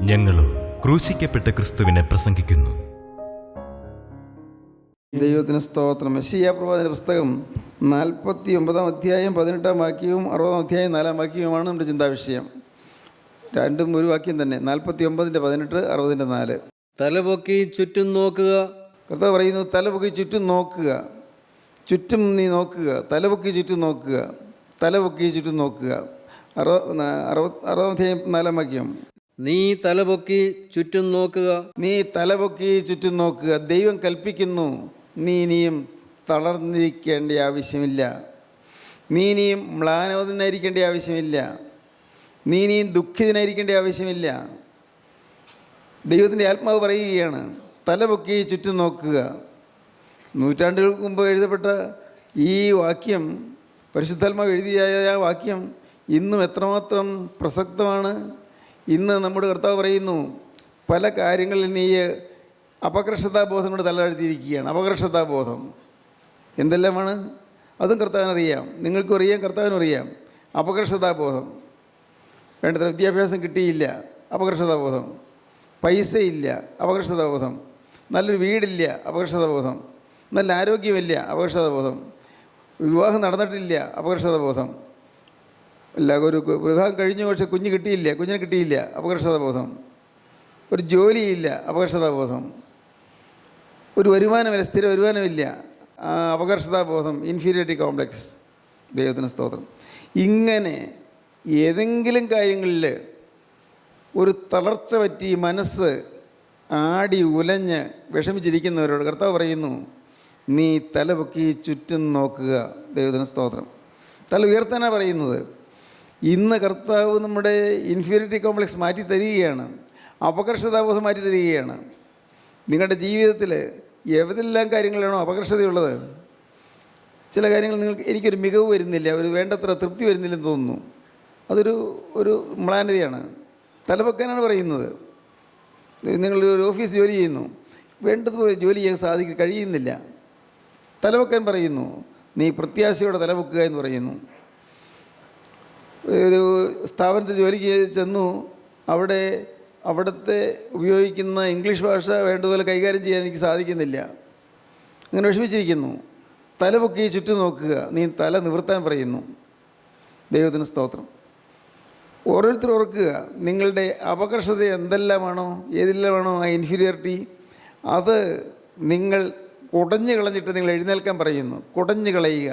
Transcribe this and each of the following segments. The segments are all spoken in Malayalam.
ഞങ്ങളും ക്രൂശിക്കപ്പെട്ട ക്രിസ്തുവിനെ പ്രസംഗിക്കുന്നു. ദൈവത്തിന് സ്തോത്രം. യെശയ്യാ പ്രവാചകന്റെ പുസ്തകം 49 അധ്യായം 18 വാക്യവും 60 അധ്യായം 4 വാക്യവുമാണ് നമ്മുടെ ചിന്താവിഷയം. രണ്ടും ഒരു വാക്യം തന്നെ. 49:18, 60:4. തലപൊക്കി ചുറ്റും നോക്കുക. കർത്താവ് പറയുന്നു, തലപൊക്കി ചുറ്റും നോക്കുക. ചുറ്റും നീ നോക്കുക. തലപൊക്കി ചുറ്റും നോക്കുക. തലപൊക്കി ചുറ്റും നോക്കുക. 60 അധ്യായം 4 വാക്യം. നീ തലപൊക്കി ചുറ്റും നോക്കുക. നീ തലപൊക്കി ചുറ്റും നോക്കുക. ദൈവം കൽപ്പിക്കുന്നു, നീ ഇനിയും തളർന്നിരിക്കേണ്ട ആവശ്യമില്ല. നീ ഇനിയും മ്ലാനവതനായിരിക്കേണ്ട ആവശ്യമില്ല. നീ ഇനിയും ദുഃഖിതനായിരിക്കേണ്ട ആവശ്യമില്ല. ദൈവത്തിൻ്റെ ആത്മാവ് പറയുകയാണ്, തലപൊക്കി ചുറ്റും നോക്കുക. നൂറ്റാണ്ടുകൾക്ക് മുമ്പ് എഴുതപ്പെട്ട ഈ വാക്യം, പരിശുദ്ധാത്മാവ് എഴുതിയ ആ വാക്യം ഇന്നും എത്രമാത്രം പ്രസക്തമാണ്. ഇന്ന് നമ്മുടെ കർത്താവ് പറയുന്നു, പല കാര്യങ്ങളിൽ നീ അപകർഷതാബോധം കൊണ്ട് തലതാഴ്ത്തിയിരിക്കുകയാണ്. അപകർഷതാബോധം എന്തെല്ലാമാണ്? അതും കർത്താവിനറിയാം, നിങ്ങൾക്കും അറിയാം, കർത്താവിനും അറിയാം. അപകർഷതാബോധം, വേണ്ടത്ര വിദ്യാഭ്യാസം കിട്ടിയില്ല, അപകർഷതാബോധം. പൈസയില്ല, അപകർഷതാബോധം. നല്ലൊരു വീടില്ല, അപകർഷതാബോധം. നല്ല ആരോഗ്യമില്ല, അപകർഷതാബോധം. വിവാഹം നടന്നിട്ടില്ല, അപകർഷതാബോധം. ഒരു വിവാഹം കഴിഞ്ഞു, പക്ഷെ കുഞ്ഞിനെ കിട്ടിയില്ല, അപകർഷതാബോധം. ഒരു ജോലിയില്ല, അപകർഷതാബോധം. ഒരു വരുമാനമില്ല, സ്ഥിര വരുമാനമില്ല, അപകർഷതാബോധം, ഇൻഫീരിയോറിറ്റി കോംപ്ലക്സ്. ദൈവത്തിന് സ്തോത്രം. ഇങ്ങനെ ഏതെങ്കിലും കാര്യങ്ങളിൽ ഒരു തളർച്ച പറ്റി മനസ്സ് ആടി ഉലഞ്ഞ് വിഷമിച്ചിരിക്കുന്നവരോട് കർത്താവ് പറയുന്നു, നീ തലപൊക്കി ചുറ്റും നോക്കുക. ദൈവത്തിന് സ്തോത്രം. തല ഉയർത്താനാണ് പറയുന്നത്. ഇന്ന് കർത്താവ് നമ്മുടെ ഇൻഫീരിയോറിറ്റി കോംപ്ലക്സ് മാറ്റി തരികയാണ്, അപകർഷതാബോധം മാറ്റി തരികയാണ്. നിങ്ങളുടെ ജീവിതത്തിൽ ഏതെല്ലാം കാര്യങ്ങളാണോ അപകർഷതയുള്ളത്, ചില കാര്യങ്ങൾ എനിക്കൊരു മികവ് വരുന്നില്ല, ഒരു വേണ്ടത്ര തൃപ്തി വരുന്നില്ലെന്ന് തോന്നുന്നു, അതൊരു മ്ലാനതയാണ്. തലപൊക്കാനാണ് പറയുന്നത്. നിങ്ങളൊരു ഓഫീസ് ജോലി ചെയ്യുന്നു, വേണ്ടതുപോലെ ജോലി ചെയ്യാൻ കഴിയുന്നില്ല, തലപൊക്കാൻ പറയുന്നു. നീ പ്രത്യാശയോടെ തലപൊക്കുക എന്ന് പറയുന്നു. ഒരു സ്ഥാപനത്തിൽ ജോലിക്ക് ചെന്നു, അവിടുത്തെ ഉപയോഗിക്കുന്ന ഇംഗ്ലീഷ് ഭാഷ വേണ്ടതുപോലെ കൈകാര്യം ചെയ്യാൻ എനിക്ക് സാധിക്കുന്നില്ല, അങ്ങനെ വിഷമിച്ചിരിക്കുന്നു. തലപൊക്കി ചുറ്റും നോക്കുക, നീ തല നിവർത്താൻ പറയുന്നു. ദൈവത്തിന് സ്തോത്രം. ഓരോരുത്തർ ഓർക്കുക, നിങ്ങളുടെ അപകർഷത എന്തെല്ലാമാണോ, ഏതെല്ലാമാണോ ആ ഇൻഫീരിയോറിറ്റി, അത് നിങ്ങൾ കുടഞ്ഞു കളഞ്ഞിട്ട് നിങ്ങൾ എഴുന്നേൽക്കാൻ പറയുന്നു. കുടഞ്ഞു കളയുക.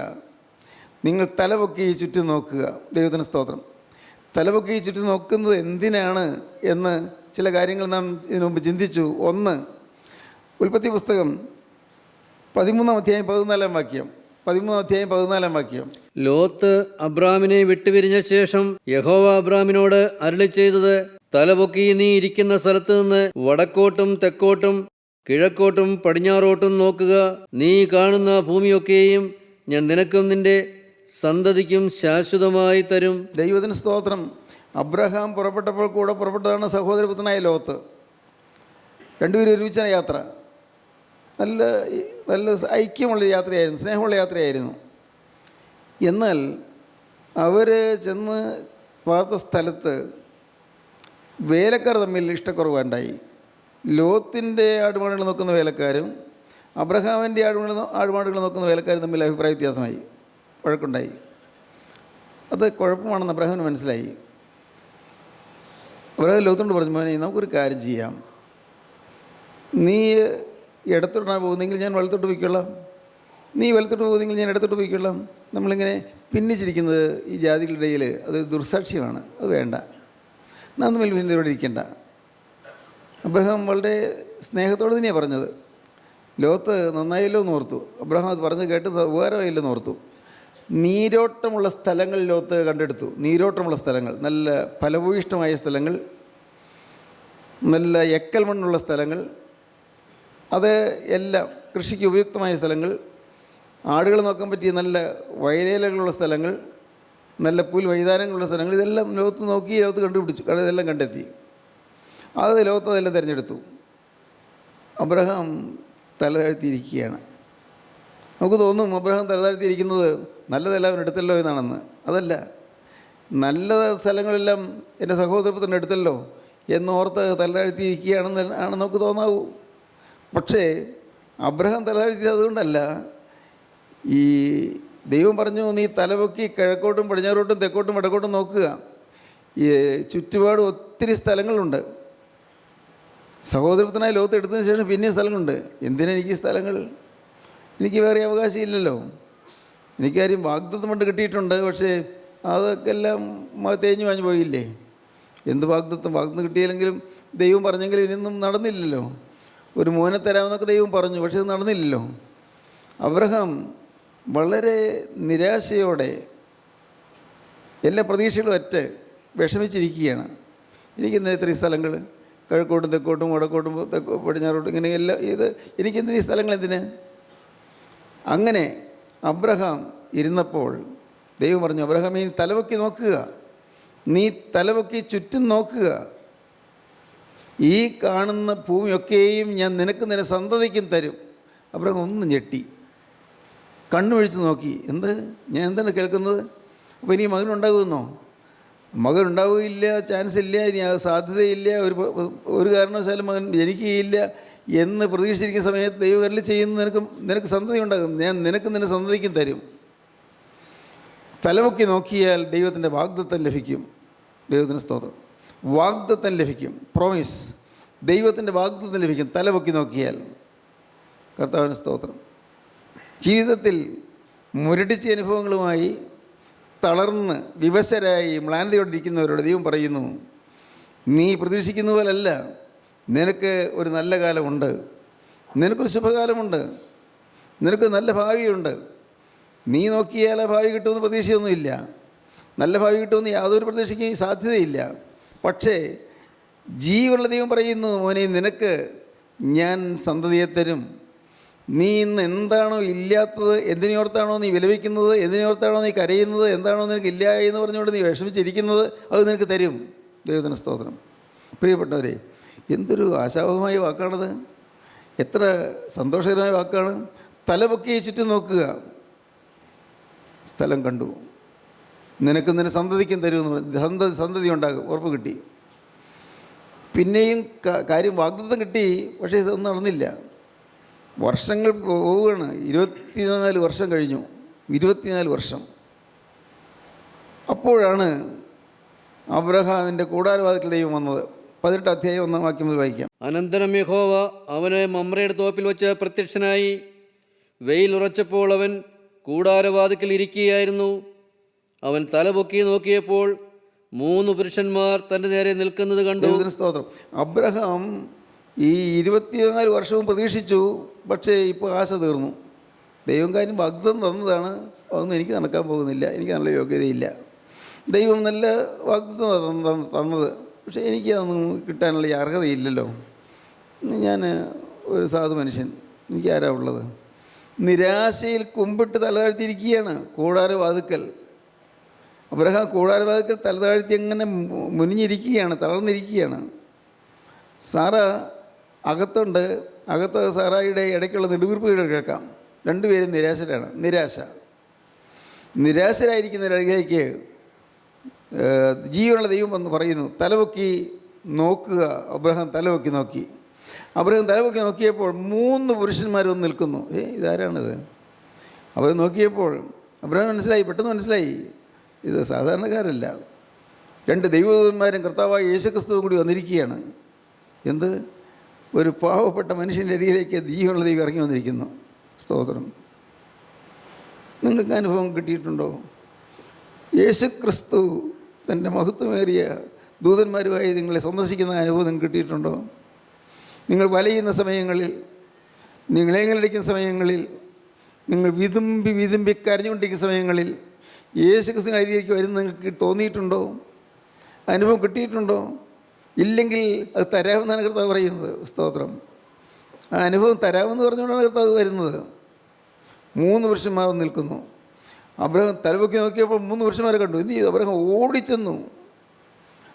നിങ്ങൾ തലപൊക്കി ചുറ്റും നോക്കുക. ദൈവത്തിന് സ്തോത്രം. തലപൊക്കി ചുറ്റും നോക്കുന്നത് എന്തിനാണ് എന്ന് ചില കാര്യങ്ങൾ നാം ഇതിനു മുമ്പ് ചിന്തിച്ചു. ഒന്ന്, ഉൽപ്പത്തി പുസ്തകം 13 അധ്യായം 14 വാക്യം. 13 അധ്യായം 14 വാക്യം. ലോത്ത് അബ്രാമിനെ വിട്ടുപിരിഞ്ഞ ശേഷം യഹോവ അബ്രാമിനോട് അരുളി ചെയ്തത്, തലപൊക്കി നീ ഇരിക്കുന്ന സ്ഥലത്ത് നിന്ന് വടക്കോട്ടും തെക്കോട്ടും കിഴക്കോട്ടും പടിഞ്ഞാറോട്ടും നോക്കുക. നീ കാണുന്ന ഭൂമിയൊക്കെയും ഞാൻ നിനക്കും നിന്റെ സന്തതിക്കും ശാശ്വതമായി തരും. ദൈവത്തിന് സ്തോത്രം. അബ്രഹാം പുറപ്പെട്ടപ്പോൾ കൂടെ പുറപ്പെട്ടതാണ് സഹോദരപുത്രനായ ലോത്ത്. രണ്ടുപേരും ഒരുമിച്ചാണ് യാത്ര. നല്ല ഐക്യമുള്ള യാത്രയായിരുന്നു, സ്നേഹമുള്ള യാത്രയായിരുന്നു. എന്നാൽ അവർ ചെന്ന് പാർത്ത സ്ഥലത്ത് വേലക്കാർ തമ്മിൽ ഇഷ്ടക്കുറവുണ്ടായി. ലോത്തിൻ്റെ ആടുമാടുകൾ നോക്കുന്ന വേലക്കാരും അബ്രഹാമിൻ്റെ ആടുമാടുകൾ നോക്കുന്ന വേലക്കാരും തമ്മിൽ അഭിപ്രായ വ്യത്യാസമായി, വഴക്കുണ്ടായി. അത് കുഴപ്പമാണെന്ന് അബ്രഹാമിന് മനസ്സിലായി. അബ്രഹാം ലോത്തോട് പറഞ്ഞു, മോനെ നമുക്കൊരു കാര്യം ചെയ്യാം, നീ ഇടത്തോട്ടാണ് പോകുന്നതെങ്കിൽ ഞാൻ വലത്തോട്ട് പോയിക്കൊള്ളാം, നീ വലത്തോട്ട് പോകുന്നെങ്കിൽ ഞാൻ ഇടത്തോട്ട് പോയിക്കൊള്ളാം. നമ്മളിങ്ങനെ ഭിന്നിച്ചിരിക്കുന്നത് ഈ ജാതികളുടെ ഇടയിൽ അത് ദുർസാക്ഷ്യമാണ്, അത് വേണ്ട, നാം തമ്മിൽ ഭിന്നതയോടെ ഇരിക്കേണ്ട. അബ്രഹാം വളരെ സ്നേഹത്തോടെ തന്നെയാണ് പറഞ്ഞത്. ലോത്ത് നന്നായല്ലോ എന്ന് ഓർത്തു. അബ്രഹാം അത് പറഞ്ഞ് കേട്ട് ഉപകാരമായല്ലോ എന്ന് ഓർത്തു. നീരോട്ടമുള്ള സ്ഥലങ്ങൾ ലോത്ത് കണ്ടെടുത്തു. നീരോട്ടമുള്ള സ്ഥലങ്ങൾ, നല്ല ഫലഭൂയിഷ്ടമായ സ്ഥലങ്ങൾ, നല്ല എക്കൽ മണ്ണുള്ള സ്ഥലങ്ങൾ, അത് എല്ലാം കൃഷിക്ക് ഉപയുക്തമായ സ്ഥലങ്ങൾ, ആടുകൾ നോക്കാൻ പറ്റിയ നല്ല വയലേലകളുള്ള സ്ഥലങ്ങൾ, നല്ല പുൽമൈതാനങ്ങളുള്ള സ്ഥലങ്ങൾ, ഇതെല്ലാം ലോത്ത് നോക്കി ലോത്ത് കണ്ടുപിടിച്ചു, ഇതെല്ലാം കണ്ടെത്തി. ലോത്ത് അതെല്ലാം തിരഞ്ഞെടുത്തു. അബ്രഹാം തല താഴ്ത്തിയിരിക്കുകയാണ്. നമുക്ക് തോന്നും അബ്രഹാം തല താഴ്ത്തിയിരിക്കുന്നത് നല്ലതെല്ലാം എടുത്തല്ലോ എന്നാണെന്ന്. അതല്ല, നല്ല സ്ഥലങ്ങളെല്ലാം എൻ്റെ സഹോദരപുത്രൻ എടുത്തല്ലോ എന്നോർത്ത് തലതാഴ്ത്തിയിരിക്കുകയാണെന്ന് നമുക്ക് തോന്നാവൂ. പക്ഷേ അബ്രഹാം തലതാഴ്ത്തിയത് അതുകൊണ്ടല്ല. ഈ ദൈവം പറഞ്ഞു, നീ തലപൊക്കി കിഴക്കോട്ടും പടിഞ്ഞാറോട്ടും തെക്കോട്ടും വടക്കോട്ടും നോക്കുക. ഈ ചുറ്റുപാട് ഒത്തിരി സ്ഥലങ്ങളുണ്ട്. സഹോദരത്തിനായി ലോകത്ത് എടുത്തതിന് ശേഷം പിന്നെയും സ്ഥലങ്ങളുണ്ട്. എന്തിനെനിക്ക് സ്ഥലങ്ങൾ? എനിക്ക് വേറെ അവകാശമില്ലല്ലോ. എനിക്കാരും വാഗ്ദത്തം കൊണ്ട് കിട്ടിയിട്ടുണ്ട്. പക്ഷേ അതൊക്കെ എല്ലാം തേഞ്ഞു മാഞ്ഞു പോയില്ലേ. എന്ത് വാഗ്ദത്തം കിട്ടിയില്ലെങ്കിലും ദൈവം പറഞ്ഞെങ്കിലും ഇനിയൊന്നും നടന്നില്ലല്ലോ. ഒരു മോനെ തരാമെന്നൊക്കെ ദൈവം പറഞ്ഞു, പക്ഷേ അത് നടന്നില്ലല്ലോ. അബ്രഹാം വളരെ നിരാശയോടെ എല്ലാ പ്രതീക്ഷകളും അറ്റ് വിഷമിച്ചിരിക്കുകയാണ്. എനിക്കെന്താ ഇത്രയും സ്ഥലങ്ങൾ, കിഴക്കോട്ടും തെക്കോട്ടും വടക്കോട്ടും പടിഞ്ഞാറോട്ടും ഇങ്ങനെ എല്ലാം എനിക്കെന്തിനീ സ്ഥലങ്ങൾ എന്തിന്? അങ്ങനെ അബ്രഹാം ഇരുന്നപ്പോൾ ദൈവം പറഞ്ഞു, അബ്രഹാം നീ തലപൊക്കി നോക്കുക, നീ തലപൊക്കി ചുറ്റും നോക്കുക. ഈ കാണുന്ന ഭൂമിയൊക്കെയും ഞാൻ നിന്റെ സന്തതിക്കും തരും. അബ്രഹാം ഒന്ന് ഞെട്ടി, കണ്ണുമിഴിച്ച് നോക്കി. ഞാൻ എന്താണ് കേൾക്കുന്നത്? അപ്പോൾ ഇനി മകനുണ്ടാകുമെന്നോ? മകനുണ്ടാവുകയില്ല, ചാൻസ് ഇല്ല, ഇനി അത് സാധ്യതയില്ല, ഒരു കാരണവശാലും മകൻ ജനിക്കുകയില്ല എന്ന് പ്രതീക്ഷിച്ചിരിക്കുന്ന സമയത്ത് ദൈവം അരുളി ചെയ്യുന്ന നിനക്ക് സന്തതി ഉണ്ടാകും, ഞാൻ നിന്റെ സന്തതിക്കും തരും. തലപൊക്കി നോക്കിയാൽ ദൈവത്തിൻ്റെ വാഗ്ദത്തം ലഭിക്കും. ദൈവത്തിന് സ്തോത്രം. വാഗ്ദത്തം ലഭിക്കും, പ്രോമിസ്. ദൈവത്തിൻ്റെ വാഗ്ദത്തം ലഭിക്കും തലപൊക്കി നോക്കിയാൽ. കർത്താവിന് സ്തോത്രം. ജീവിതത്തിൽ മുരടിച്ച അനുഭവങ്ങളുമായി തളർന്ന് വിവശരായി മ്ലാനതയോടിരിക്കുന്നവരോട് ദൈവം പറയുന്നു, നീ പ്രതീക്ഷിക്കുന്ന പോലല്ല, നിനക്ക് ഒരു നല്ല കാലമുണ്ട്, നിനക്കൊരു ശുഭകാലമുണ്ട്, നിനക്ക് നല്ല ഭാവിയുണ്ട്. നീ നോക്കിയാൽ ആ ഭാവി കിട്ടുമെന്ന് പ്രതീക്ഷയൊന്നുമില്ല, നല്ല ഭാവി കിട്ടുമെന്ന് യാതൊരു പ്രതീക്ഷയ്ക്കും സാധ്യതയില്ല. പക്ഷേ ജീവനുള്ള ദൈവം പറയുന്നു, മോനെ നിനക്ക് ഞാൻ സന്തതിയെ തരും. നീ ഇന്ന് എന്താണോ ഇല്ലാത്തത്, എന്തിനോർത്താണോ നീ വിലപിക്കുന്നത്, എന്തിനോർത്താണോ നീ കരയുന്നത്, എന്താണോ നിനക്ക് ഇല്ല എന്ന് പറഞ്ഞുകൊണ്ട് നീ വിഷമിച്ചിരിക്കുന്നത്, അത് നിനക്ക് തരും. ദൈവത്തിന് സ്തോത്രം. പ്രിയപ്പെട്ടവരെ, എന്തൊരു ആശാവഹമായ വാക്കാണത്, എത്ര സന്തോഷകരമായ വാക്കാണ്. തലപൊക്കി ചുറ്റും നോക്കുക, സ്ഥലം കണ്ടു, നിനക്കും നിന്റെ സന്തതിക്കും തരുമെന്ന് സന്തതി ഉണ്ടാകും, ഉറപ്പ് കിട്ടി. പിന്നെയും കാര്യം വാഗ്ദത്തം കിട്ടി, പക്ഷേ ഇതൊന്നും നടന്നില്ല. വർഷങ്ങൾ പോവുകയാണ്. 24 വർഷം കഴിഞ്ഞു. 24 വർഷം. അപ്പോഴാണ് അബ്രഹാമിൻ്റെ കൂടാരവാതിൽക്കൽ ദൈവം വന്നത്. 18 അധ്യായം 1 വാക്യം മുതൽ വായിക്കാം. അനന്തരം യഹോവ അവന് മമ്രയുടെ തോപ്പിൽ വെച്ച് പ്രത്യക്ഷനായി. വെയിലുറച്ചപ്പോൾ അവൻ കൂടാരവാതിൽക്കൽ ഇരിക്കുകയായിരുന്നു. അവൻ തലപൊക്കി നോക്കിയപ്പോൾ 3 പുരുഷന്മാർ തൻ്റെ നേരെ നിൽക്കുന്നത് കണ്ടു. ദൈവത്തിന് സ്തോത്രം. അബ്രഹാം ഈ 24 വർഷവും പ്രതീക്ഷിച്ചു, പക്ഷേ ഇപ്പോൾ ആശ തീർന്നു. ദൈവം കാര്യം വാഗ്ദത്തം തന്നതാണ്, അതൊന്നും എനിക്ക് നടക്കാൻ പോകുന്നില്ല, എനിക്ക് നല്ല യോഗ്യതയില്ല. ദൈവം നല്ല വാഗ്ദത്തം തന്നത്, പക്ഷേ എനിക്ക് അതൊന്നും കിട്ടാനുള്ള ഈ അർഹതയില്ലല്ലോ. ഞാൻ ഒരു സാധു മനുഷ്യൻ, എനിക്ക് ആരാ ഉള്ളത്? നിരാശയിൽ കുമ്പിട്ട് തലതാഴ്ത്തിയിരിക്കുകയാണ് കൂടാരവാതിൽക്കൽ. അബ്രഹാം കൂടാരവാതിൽക്കൽ തലതാഴ്ത്തി അങ്ങനെ മുനിഞ്ഞിരിക്കുകയാണ്, തളർന്നിരിക്കുകയാണ്. സാറ അകത്തുണ്ട്. അകത്ത് സാറായിയുടെ ഇടയ്ക്കുള്ള നെടുവീർപ്പുകൾ കേൾക്കാം. രണ്ടുപേരും നിരാശരാണ്. നിരാശരായിരിക്കുന്നവരിലേക്ക് ജീവനുള്ള ദൈവം വന്ന് പറയുന്നു, തലപൊക്കി നോക്കുക. അബ്രഹാം തലപൊക്കി നോക്കി. അബ്രഹാം തലപൊക്കി നോക്കിയപ്പോൾ 3 പുരുഷന്മാർ വന്ന് നിൽക്കുന്നു. ഇതാരാണിത്? അവർ നോക്കിയപ്പോൾ അബ്രഹാം പെട്ടെന്ന് മനസ്സിലായി, ഇത് സാധാരണക്കാരല്ല. 2 ദൈവദൂതന്മാരും കർത്താവായ യേശുക്രിസ്തുവും കൂടി വന്നിരിക്കുകയാണ്. എന്ത്? ഒരു പാവപ്പെട്ട മനുഷ്യൻ്റെ അരികിലേക്ക് ജീവനുള്ള ദൈവം ഇറങ്ങി വന്നിരിക്കുന്നു. സ്തോത്രം. നിങ്ങൾക്ക് അനുഭവം കിട്ടിയിട്ടുണ്ടോ? യേശുക്രിസ്തു തൻ്റെ മഹത്വമേറിയ ദൂതന്മാരുമായി നിങ്ങളെ സന്ദർശിക്കുന്ന അനുഭവം നിങ്ങൾക്ക് കിട്ടിയിട്ടുണ്ടോ? നിങ്ങൾ വലയുന്ന സമയങ്ങളിൽ, നിങ്ങളെങ്കിലടിക്കുന്ന സമയങ്ങളിൽ, നിങ്ങൾ വിതുമ്പി കരഞ്ഞുകൊണ്ടിരിക്കുന്ന സമയങ്ങളിൽ യേശുക്രിസ്തുവിൻ്റെ അരികിലേക്ക് വരുന്ന നിങ്ങൾക്ക് തോന്നിയിട്ടുണ്ടോ? അനുഭവം കിട്ടിയിട്ടുണ്ടോ? ഇല്ലെങ്കിൽ അത് തരാമെന്നാണ് കർത്താവ് പറയുന്നത്. സ്തോത്രം. ആ അനുഭവം തരാമെന്ന് പറഞ്ഞുകൊണ്ടാണ് കർത്താവ് വരുന്നത്. 3 പുരുഷന്മാർ നിൽക്കുന്നു. അബ്രഹാം തലപൊക്കി നോക്കിയപ്പോൾ 3 പുരുഷന്മാരെ കണ്ടു. എന്ത് ചെയ്തു? അബ്രഹാം ഓടിച്ചെന്നു.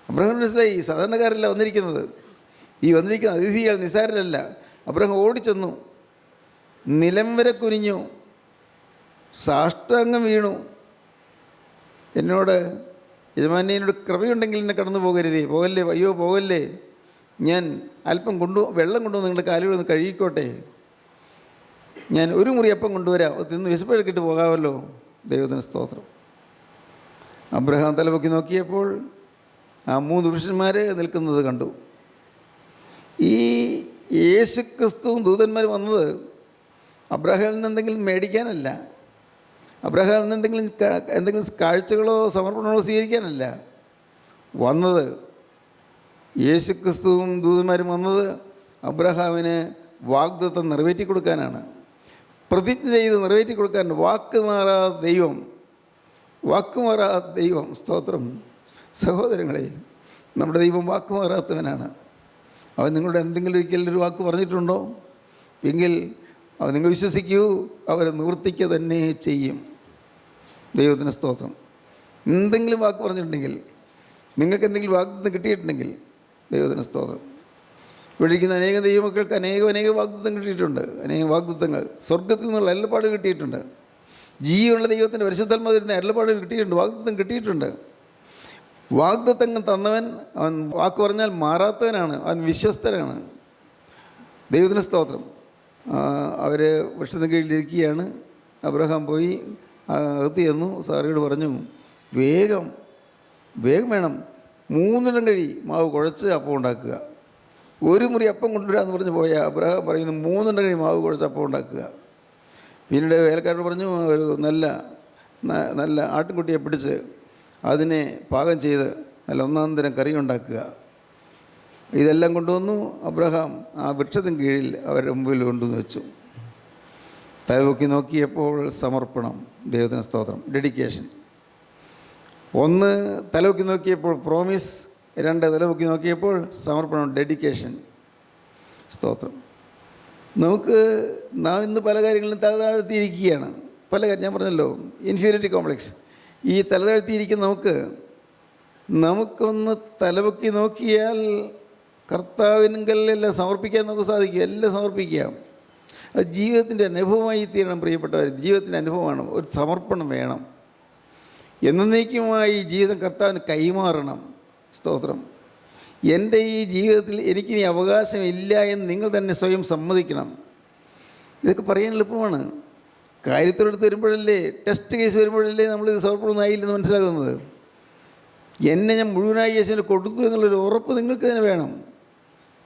അബ്രഹാം മനസ്സിലായി, സാധാരണക്കാരല്ല വന്നിരിക്കുന്നത്, ഈ വന്നിരിക്കുന്ന അതിഥികൾ നിസ്സാരരല്ല. അബ്രഹാം ഓടിച്ചെന്നു, നിലം വരെ കുനിഞ്ഞു, സാഷ്ടാംഗം വീണു. എന്നോട് യജമാനോട് കൃപയുണ്ടെങ്കിൽ എന്നെ കടന്നു പോകരുതേ, പോകല്ലേ, അയ്യോ പോകല്ലേ, ഞാൻ അല്പം വെള്ളം കൊണ്ടുവന്ന് നിങ്ങളുടെ കാലുകളൊന്ന് കഴുകിക്കോട്ടെ, ഞാൻ ഒരു മുറി അപ്പം കൊണ്ടുവരാം, തിന്ന് വിശപ്പെടുക്കിട്ട് പോകാമല്ലോ. ദൈവത്തിന് സ്തോത്രം. അബ്രഹാം തലപൊക്കി നോക്കിയപ്പോൾ ആ 3 പുരുഷന്മാർ നിൽക്കുന്നത് കണ്ടു. ഈ യേശുക്രിസ്തുവും ദൂതന്മാർ വന്നത് അബ്രഹാമിൽ നിന്ന് എന്തെങ്കിലും മേടിക്കാനല്ല, അബ്രഹാമിൽ നിന്ന് എന്തെങ്കിലും കാഴ്ചകളോ സമർപ്പണങ്ങളോ സ്വീകരിക്കാനല്ല വന്നത്. യേശുക്രിസ്തുവും ദൂതന്മാരും വന്നത് അബ്രഹാമിന് വാഗ്ദത്തം നിറവേറ്റി കൊടുക്കാനാണ്, പ്രതിജ്ഞ ചെയ്ത് നിറവേറ്റി കൊടുക്കാൻ. വാക്കുമാറാത്ത ദൈവം, സ്തോത്രം. സഹോദരങ്ങളെ, നമ്മുടെ ദൈവം വാക്കുമാറാത്തവനാണ്. അവൻ നിങ്ങളുടെ എന്തെങ്കിലും ഒരിക്കലൊരു വാക്ക് പറഞ്ഞിട്ടുണ്ടോ എങ്കിൽ അവൻ നിങ്ങൾ വിശ്വസിക്കൂ, അവർ നിവർത്തിക്കുക തന്നെ ചെയ്യും. ദൈവത്തിന് സ്തോത്രം. എന്തെങ്കിലും വാക്ക് പറഞ്ഞിട്ടുണ്ടെങ്കിൽ, നിങ്ങൾക്ക് എന്തെങ്കിലും വാഗ്ദത്തം കിട്ടിയിട്ടുണ്ടെങ്കിൽ ദൈവത്തിന് സ്തോത്രം. ഇവിടെ ഇരിക്കുന്ന അനേകം ദൈവമക്കൾക്ക് അനേകം വാഗ്ദത്തം കിട്ടിയിട്ടുണ്ട്. അനേകം വാഗ്ദത്തങ്ങൾ സ്വർഗത്തിൽ നിന്നുള്ള അരുളപ്പാട് കിട്ടിയിട്ടുണ്ട്. ജീവനുള്ള ദൈവത്തിൻ്റെ പരിശുദ്ധാത്മാവിൽ വരുന്ന അരുളപ്പാട് കിട്ടിയിട്ടുണ്ട്, വാഗ്ദത്തം കിട്ടിയിട്ടുണ്ട്. വാഗ്ദത്തങ്ങൾ തന്നവൻ, അവൻ വാക്ക് പറഞ്ഞാൽ മാറാത്തവനാണ്, അവൻ വിശ്വസ്തനാണ്. ദൈവത്തിന് സ്തോത്രം. അവർ വൃക്ഷത്തിന് കീഴിലിരിക്കുകയാണ്. അബ്രഹാം പോയി അകത്ത് ചെന്നു. സാറയോട് പറഞ്ഞു, വേഗം വേണം, 3 ഇടം കഴി മാവ് കുഴച്ച് അപ്പം ഉണ്ടാക്കുക. 1 മുറി അപ്പം കൊണ്ടുവരാമെന്ന് പറഞ്ഞ് പോയ അബ്രഹാം പറയുന്നു, 3 ഇടം കഴി മാവ് കുഴച്ച് അപ്പം ഉണ്ടാക്കുക. പിന്നീട് വേലക്കാരോട് പറഞ്ഞു, ഒരു നല്ല ആട്ടിൻകുട്ടിയെ പിടിച്ച് അതിനെ പാകം ചെയ്ത് നല്ല 1-ാം തരം കറി ഉണ്ടാക്കുക. ഇതെല്ലാം കൊണ്ടുവന്നു. അബ്രഹാം ആ വൃക്ഷത്തിന് കീഴിൽ അവരുടെ മുമ്പിൽ കൊണ്ടുവന്ന് വെച്ചു. തലപൊക്കി നോക്കിയപ്പോൾ സമർപ്പണം. ദൈവത്തിന് സ്തോത്രം. ഡെഡിക്കേഷൻ. 1 തലപൊക്കി നോക്കിയപ്പോൾ പ്രോമിസ്, 2 തലപൊക്കി നോക്കിയപ്പോൾ സമർപ്പണം, ഡെഡിക്കേഷൻ. സ്തോത്രം. നാം ഇന്ന് പല കാര്യങ്ങളിലും തലതാഴ്ത്തിയിരിക്കുകയാണ്. ഞാൻ പറഞ്ഞല്ലോ, ഇൻഫീരിയോറിറ്റി കോംപ്ലക്സ്. ഈ തലതാഴ്ത്തിയിരിക്കുന്ന നമുക്കൊന്ന് തലപൊക്കി നോക്കിയാൽ കർത്താവിനെല്ലാം സമർപ്പിക്കാൻ നമുക്ക് സാധിക്കും. എല്ലാം സമർപ്പിക്കാം. അത് ജീവിതത്തിൻ്റെ അനുഭവമായി തീരണം. പ്രിയപ്പെട്ടവർ, ജീവിതത്തിൻ്റെ അനുഭവമാണ്. ഒരു സമർപ്പണം വേണം. എന്നേക്കുമായി ജീവിതം കർത്താവിന് കൈമാറണം. സ്തോത്രം. എൻ്റെ ഈ ജീവിതത്തിൽ എനിക്കിനി അവകാശമില്ല എന്ന് നിങ്ങൾ തന്നെ സ്വയം സമ്മതിക്കണം. ഇതൊക്കെ പറയാൻ എളുപ്പമാണ്. കാര്യത്തോടെടുത്ത് വരുമ്പോഴല്ലേ, ടെസ്റ്റ് കേസ് വരുമ്പോഴല്ലേ നമ്മളിത് സമർപ്പണമൊന്നായില്ലെന്ന് മനസ്സിലാകുന്നത്. എന്നെ ഞാൻ മുഴുവനായി യേശുവിന് കൊടുത്തു എന്നുള്ളൊരു ഉറപ്പ് നിങ്ങൾക്ക് തന്നെ വേണം.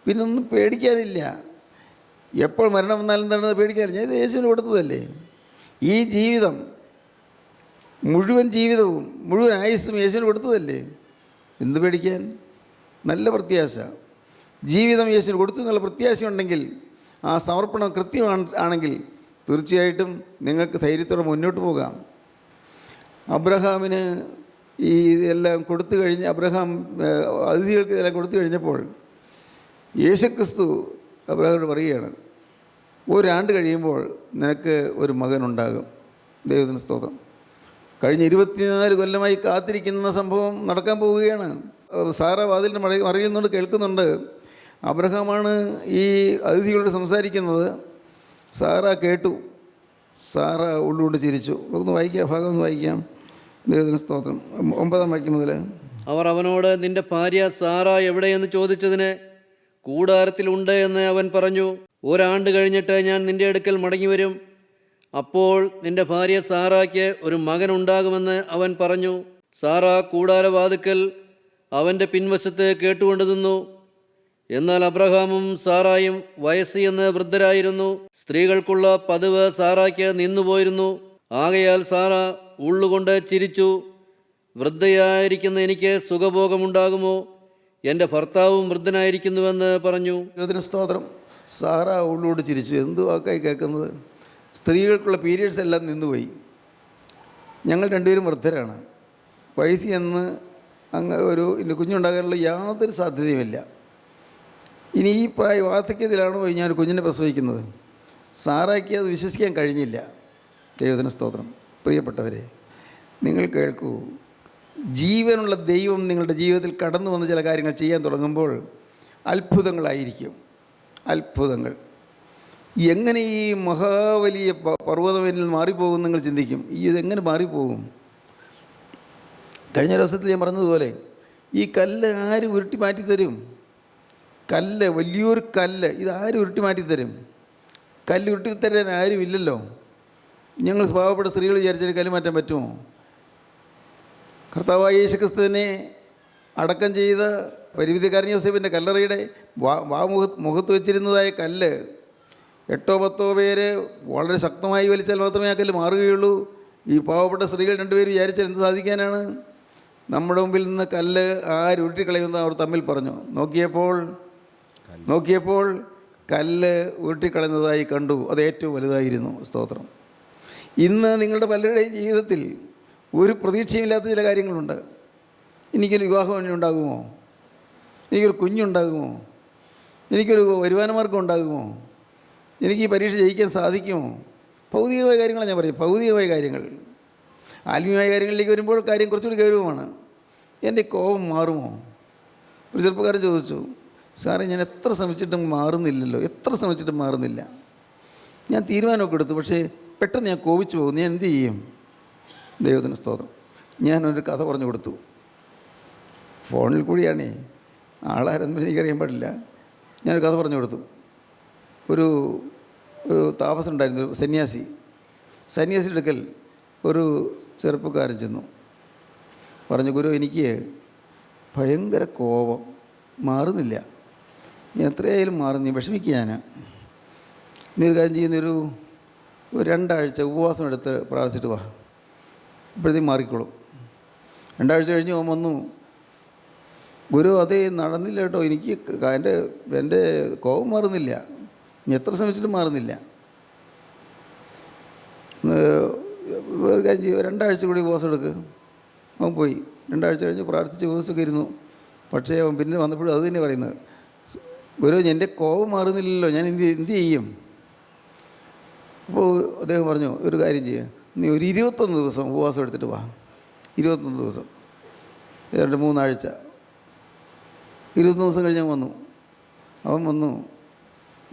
പിന്നെ ഒന്നും പേടിക്കാനില്ല. എപ്പോൾ മരണം വന്നാലും എന്താണെന്ന് പേടിക്കാനില്ല. ഞാൻ ഇത് യേശുവിന് കൊടുത്തതല്ലേ. ഈ ജീവിതം, മുഴുവൻ ജീവിതവും മുഴുവൻ ആയുസ്സും യേശുവിന് കൊടുത്തതല്ലേ. എന്ത് പേടിക്കാൻ? നല്ല പ്രത്യാശ. ജീവിതം യേശുവിന് കൊടുത്തു എന്നുള്ള പ്രത്യാശ ഉണ്ടെങ്കിൽ, ആ സമർപ്പണം കൃത്യമാണെങ്കിൽ തീർച്ചയായിട്ടും നിങ്ങൾക്ക് ധൈര്യത്തോടെ മുന്നോട്ട് പോകാം. അബ്രഹാമിന് ഈ ഇതെല്ലാം കൊടുത്തു കഴിഞ്ഞ്, അബ്രഹാം അതിഥികൾക്ക് ഇതെല്ലാം കൊടുത്തു കഴിഞ്ഞപ്പോൾ യേശുക്രിസ്തു അബ്രഹാമിനോട് പറയുകയാണ്, 1 ആണ്ട് കഴിയുമ്പോൾ നിനക്ക് ഒരു മകനുണ്ടാകും. ദൈവത്തിന് സ്തോത്രം. കഴിഞ്ഞ 24 കൊല്ലമായി കാത്തിരിക്കുന്ന സംഭവം നടക്കാൻ പോവുകയാണ്. സാറ വാതിലിന് മറിയുന്നുണ്ട്, കേൾക്കുന്നുണ്ട്. അബ്രഹാമാണ് ഈ അതിഥികളോട് സംസാരിക്കുന്നത്. സാറ കേട്ടു. സാറ ഉള്ളുകൊണ്ട് ചിരിച്ചു. ഒന്ന് വായിക്കാം, ഭാഗം ഒന്ന് വായിക്കാം. ദൈവത്തിന് സ്തോത്രം. 9-ാം വാക്യം മുതൽ. അവർ അവനോട്, നിന്റെ ഭാര്യ സാറ എവിടെയെന്ന് ചോദിച്ചതിന്, കൂടാരത്തിലുണ്ട് എന്ന് അവൻ പറഞ്ഞു. 1 ആണ്ട് കഴിഞ്ഞിട്ട് ഞാൻ നിന്റെ അടുക്കൽ മടങ്ങി വരും. അപ്പോൾ നിന്റെ ഭാര്യ സാറായ്ക്ക് ഒരു മകനുണ്ടാകുമെന്ന് അവൻ പറഞ്ഞു. സാറ കൂടാരവാതിക്കൽ അവൻ്റെ പിൻവശത്ത് കേട്ടുകൊണ്ട് നിന്നു. എന്നാൽ അബ്രഹാമും സാറായും വയസ്സ് എന്ന് വൃദ്ധരായിരുന്നു. സ്ത്രീകൾക്കുള്ള പതിവ് സാറായ്ക്ക് നിന്നുപോയിരുന്നു. ആകയാൽ സാറ ഉള്ളുകൊണ്ട് ചിരിച്ചു. വൃദ്ധയായിരിക്കുന്ന എനിക്ക് സുഖഭോഗമുണ്ടാകുമോ? എൻ്റെ ഭർത്താവും വൃദ്ധനായിരിക്കുന്നുവെന്ന് പറഞ്ഞു. ദൈവത്തിന് സ്തോത്രം. സാറ ഉള്ളോട് ചിരിച്ചു. എന്തു വാക്കായി കേൾക്കുന്നത്? സ്ത്രീകൾക്കുള്ള പീരിയഡ്സ് എല്ലാം നിന്നുപോയി. ഞങ്ങൾ 2 പേരും വൃദ്ധരാണ്. വയസ്സ് എന്ന് ഇനി കുഞ്ഞുണ്ടാകാനുള്ള യാതൊരു സാധ്യതയുമില്ല. ഇനി ഈ വാർദ്ധക്യത്തിലാണോ ഞാൻ കുഞ്ഞിനെ പ്രസവിക്കുന്നത്? സാറായ്ക്ക് അത് വിശ്വസിക്കാൻ കഴിഞ്ഞില്ല. ദൈവത്തിന് സ്തോത്രം. പ്രിയപ്പെട്ടവരെ, നിങ്ങൾ കേൾക്കൂ. ജീവനുള്ള ദൈവം നിങ്ങളുടെ ജീവിതത്തിൽ കടന്നു വന്ന് ചില കാര്യങ്ങൾ ചെയ്യാൻ തുടങ്ങുമ്പോൾ അത്ഭുതങ്ങളായിരിക്കും. അത്ഭുതങ്ങൾ. എങ്ങനെ ഈ മഹാവലിയ പർവ്വതം എന്നിൽ മാറിപ്പോകും നിങ്ങൾ ചിന്തിക്കും. ഇതെങ്ങനെ മാറിപ്പോകും? കഴിഞ്ഞ ദിവസത്തിൽ ഞാൻ പറഞ്ഞതുപോലെ ഈ കല്ല് ആര് ഉരുട്ടി മാറ്റിത്തരും? കല്ല്, വലിയൊരു കല്ല്, ഇതാരും ഉരുട്ടി മാറ്റിത്തരും? കല്ല് ഉരുട്ടി തരാൻ ആരുമില്ലല്ലോ. ഞങ്ങൾ പാവപ്പെട്ട സ്ത്രീകൾ വിചാരിച്ചാൽ കല്ല് മാറ്റാൻ പറ്റുമോ? കർത്താവായ യേശു ക്രിസ്തുവിനെ അടക്കം ചെയ്ത പരിമിതിക്കാരൻ യോസേഫിൻ്റെ കല്ലറയുടെ മുഖത്ത് വെച്ചിരുന്നതായ കല്ല് 8-10 പേര് വളരെ ശക്തമായി വലിച്ചാൽ മാത്രമേ ആ കല്ല് മാറുകയുള്ളൂ. ഈ പാവപ്പെട്ട സ്ത്രീകൾ 2 പേര് വിചാരിച്ചാൽ എന്ത് സാധിക്കാനാണ്? നമ്മുടെ മുമ്പിൽ നിന്ന് കല്ല് ഉരുട്ടിക്കളയുമെന്ന് അവർ തമ്മിൽ പറഞ്ഞു. നോക്കിയപ്പോൾ കല്ല് ഉരുട്ടിക്കളയുന്നതായി കണ്ടു. അത് ഏറ്റവും വലുതായിരുന്നു. സ്തോത്രം. ഇന്ന് നിങ്ങളുടെ പലരുടെയും ജീവിതത്തിൽ ഒരു പ്രതീക്ഷയില്ലാത്ത ചില കാര്യങ്ങളുണ്ട്. എനിക്കൊരു വിവാഹം ഉണ്ടാകുമോ? എനിക്കൊരു കുഞ്ഞുണ്ടാകുമോ? എനിക്കൊരു വരുമാനമാർഗം ഉണ്ടാകുമോ? എനിക്ക് ഈ പരീക്ഷ ജയിക്കാൻ സാധിക്കുമോ? ഭൗതികമായ കാര്യങ്ങളാണ് ഞാൻ പറയും. ഭൗതികമായ കാര്യങ്ങൾ. ആത്മീയമായ കാര്യങ്ങളിലേക്ക് വരുമ്പോൾ കാര്യം കുറച്ചുകൂടി ഗൗരവമാണ്. എൻ്റെ കോപം മാറുമോ? ഒരു ചെറുപ്പക്കാരൻ ചോദിച്ചു, സാറേ ഞാൻ എത്ര ശ്രമിച്ചിട്ടും മാറുന്നില്ല. ഞാൻ തീരുമാനമൊക്കെ എടുത്തു, പക്ഷേ പെട്ടെന്ന് ഞാൻ കോപിച്ചു പോകും. ഞാൻ എന്ത് ചെയ്യും? ദൈവത്തിന് സ്തോത്രം. ഞാനൊരു കഥ പറഞ്ഞു കൊടുത്തു. ഫോണിൽ കൂടിയാണേ, ആളാരെന്ന് എനിക്കറിയാൻ പാടില്ല. ഞാനൊരു കഥ പറഞ്ഞു കൊടുത്തു. ഒരു താമസം ഉണ്ടായിരുന്നു, ഒരു സന്യാസിയുടെ അടുക്കൽ ഒരു ചെറുപ്പക്കാരൻ ചെന്നു. പറഞ്ഞു, ഗുരു, എനിക്ക് ഭയങ്കര കോപം മാറുന്നില്ല. ഞാൻ എത്രയായാലും മാറുന്നില്ല, വിഷമിക്കുക. നീ ഒരു കാര്യം ചെയ്യുന്നൊരു 2 ആഴ്ച ഉപവാസം എടുത്ത് പ്രാർത്ഥിച്ചിട്ട് വാ, ഇപ്പോഴത്തേക്കും മാറിക്കോളും. 2 ആഴ്ച കഴിഞ്ഞ് അവൻ വന്നു. ഗുരു, അതേ നടന്നില്ല കേട്ടോ, എനിക്ക് എൻ്റെ കോപം മാറുന്നില്ല, എത്ര ശ്രമിച്ചിട്ടും മാറുന്നില്ല. ഒരു കാര്യം ചെയ്യും, 2 ആഴ്ച കൂടി ഉപവാസം എടുക്കുക. അവൻ പോയി 2 ആഴ്ച കഴിഞ്ഞ് പ്രാർത്ഥിച്ച് ഉപവാസമൊക്കെ ഇരുന്നു. പക്ഷേ അവൻ പിന്നെ വന്നപ്പോഴും അത് തന്നെ പറയുന്നത്, ഗുരു, എൻ്റെ കോപം മാറുന്നില്ലല്ലോ, ഞാൻ എന്ത് ചെയ്യും? അപ്പോൾ അദ്ദേഹം പറഞ്ഞു, ഒരു കാര്യം ചെയ്യുക, നീ ഒരു 21 ദിവസം ഉപവാസം എടുത്തിട്ട് വാ. 21 ദിവസം, 2-3 ആഴ്ച. 21 ദിവസം കഴിഞ്ഞ് അവൻ വന്നു.